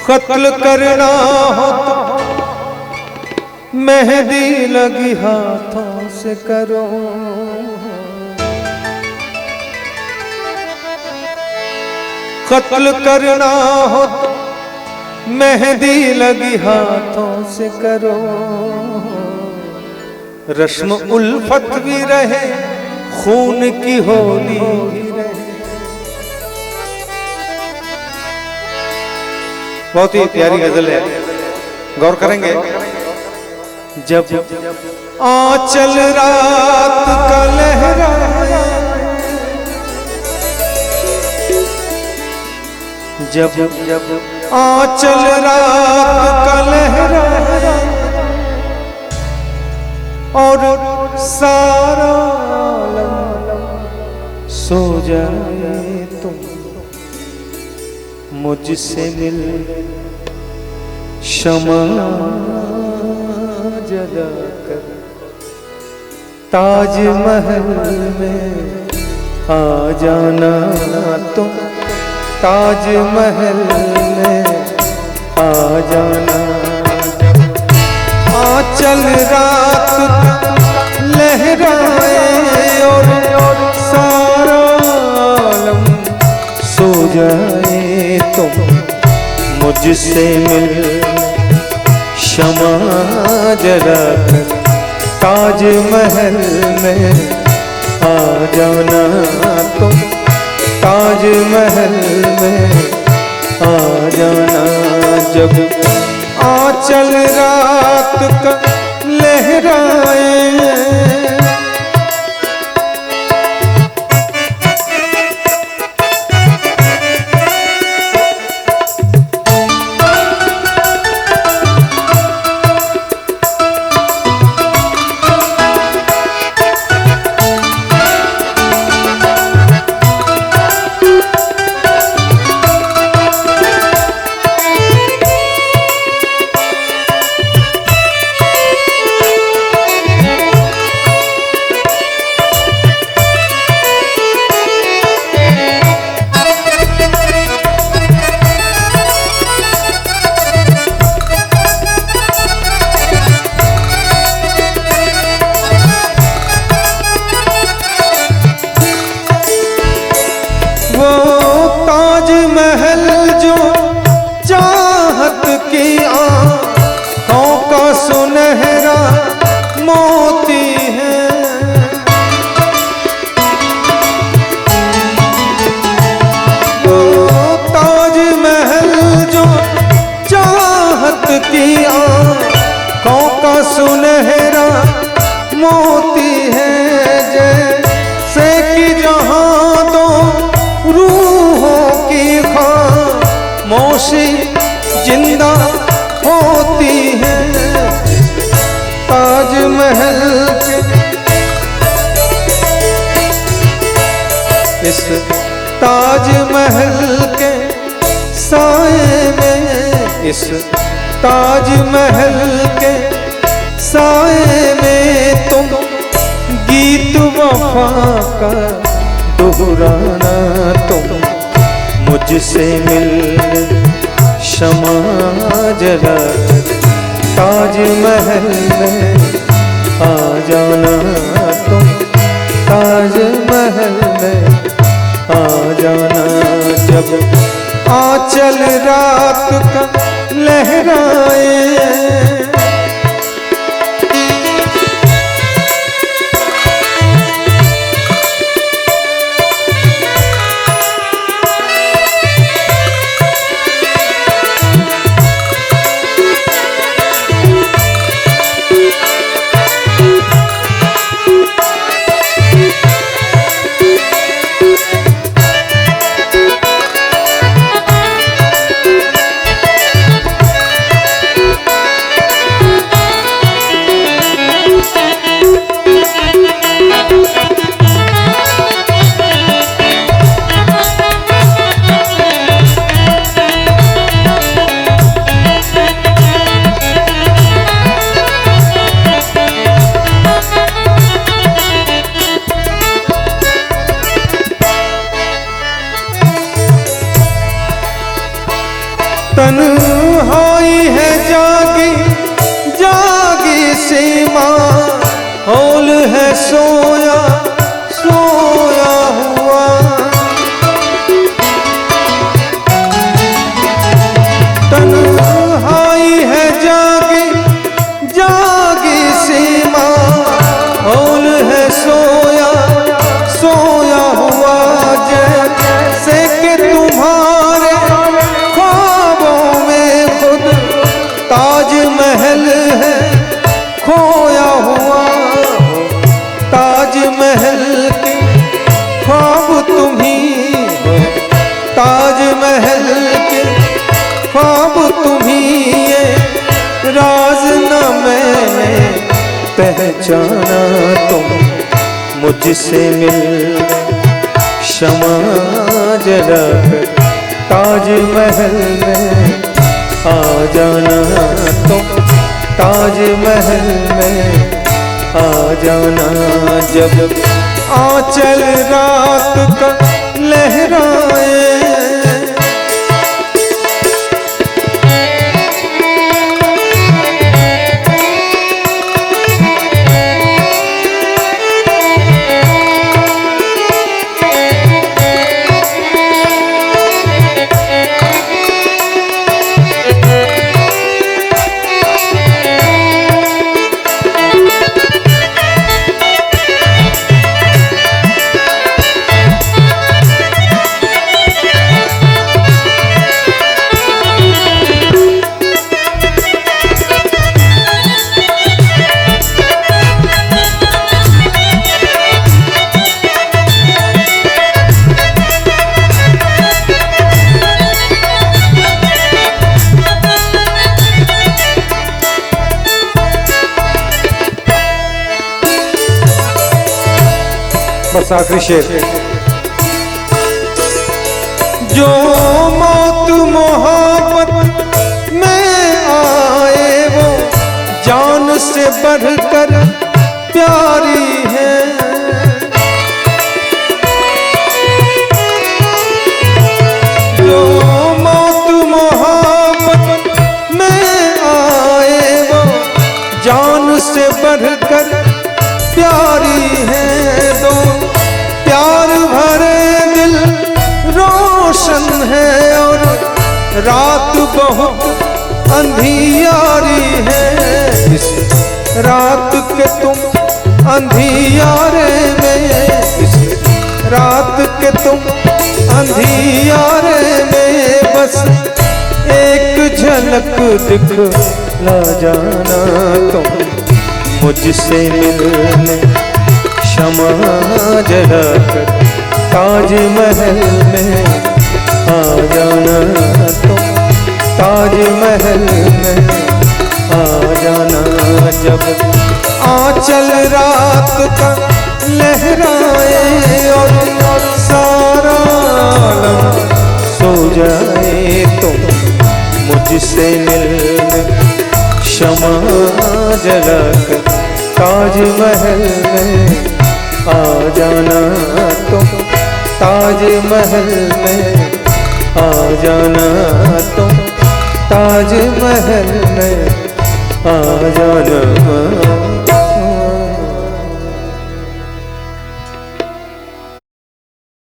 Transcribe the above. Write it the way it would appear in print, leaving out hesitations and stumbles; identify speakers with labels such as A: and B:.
A: कत्ल करना हो तो मेहंदी लगी हाथों से करो, कत्ल करना हो तो मेहंदी लगी हाथों से करो, रस्म उल्फत भी रहे खून की होली भी रहे। बहुत ही प्यारी गजल है, गौर करेंगे। जब आंचल रात का लहराए, जब आंचल रात का लहराए और सारा सो जाए, तुम मुझसे मिल शमा जलाकर ताजमहल में आ जाना, तुम ताजमहल में आ जाना। आंचल रात लहराए और सारा आलम सो जाए, तुम मुझसे मिल शमा जलाकर ताजमहल में आ जाना, तुम ताजमहल में आ जाना। जब आंचल रात का लहराए, ताजमहल जो चाहत की आंखों का सुनहरा मोती है, वो ताजमहल जो चाहत की आंखों का सुनहरा मोती है, जैसे कि जहां दो रूहों की खामोशी जिंदा होती है। ताजमहल के इस ताजमहल के साए में, इस ताजमहल के साए में तुम गीत वफा का दोहराना, तुम मुझसे मिल शमा जला ताजमहल में आ जाना, तुम ताजमहल में आ जाना। जब आंचल रात का लहराए, तन्हाई है जागी जागी सीमा, हौल है सोया सोया हुआ। तन्हाई है जागी जागी सीमा, हौल है सोया सोया हुआ। जैसे कि तुम्हारे ख्वाबों में खुद ताज महल है खोया हुआ। ताज महल के ख्वाब तुम्ही हो, ताज महल के ख्वाब तुम्ही। ये राज न मैंने पहचाना, तुम मुझसे मिल क्षमा जरा ताज महल में आ जाना। तुम ताज महल में आ जाना। जब आंचल रात का लहराए, बस आखिरी शेर। जो मौत मोहब्बत में आए वो जान से बढ़कर प्यारी है। जो मौत मोहब्बत में आए वो जान से बढ़कर प्यारी है। दो प्यार भरे दिल रोशन है और रात बहुत अंधियारी है। इस रात के तुम अंधियारे में, इस रात के तुम अंधियारे में बस एक झलक दिखला जाना। तुम मुझसे मिलने क्षमा जरा ताज महल में आ जाना। तुम ताज महल में आ जाना। जब आंचल रात का लहराए और सारा आलम सो जाए, तुम मुझसे मिलने क्षमा जरा ताज महल में आ जाना। तुम ताज महल में आ जाना। तुम ताज महल में आ जाना।